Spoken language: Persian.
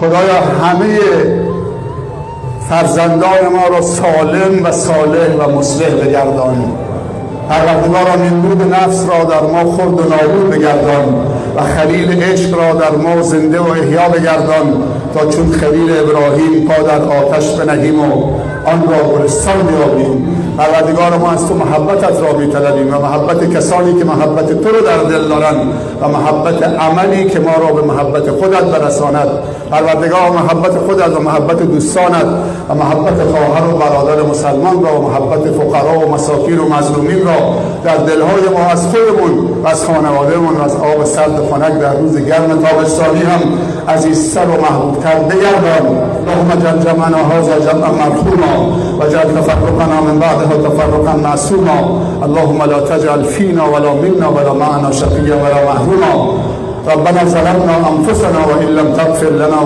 خدایا همه فرزندان ما را سالم و صالح و مصلح بگردان. پروردگارا نمرود نفس را در ما خرد و نابود بگردان و خلیل عشق را در ما زنده و احیا بگردان تا چون خلیل ابراهیم پا در آتش بنهیم و آن را گلستان بیابیم. پروردگار ما از تو محبتت را می‌طلبیم و محبت کسانی که محبت تو رو در دل دارند و محبت عملی که ما را به محبت خودت برساند. پروردگار محبت خودت و محبت دوستانت و محبت خواهر و برادر مسلمان را و محبت فقرا و مساکین و مظلومین را در دلهای ما از خودمون و از خانوادهمون و از آب سرد و خنک در روز گرم تابستانی هم عزیزتر و محبوبتر بگردان. اللهم اجعل جمعنا هذا جمعا مرحوما واجعل تفرقنا من بعده تفرقا معصوما. اللهم لا تجعل فينا ولا منا ولا معنا شقيا ولا محروما. ربنا ظلمنا انفسنا وان لم تغفر لنا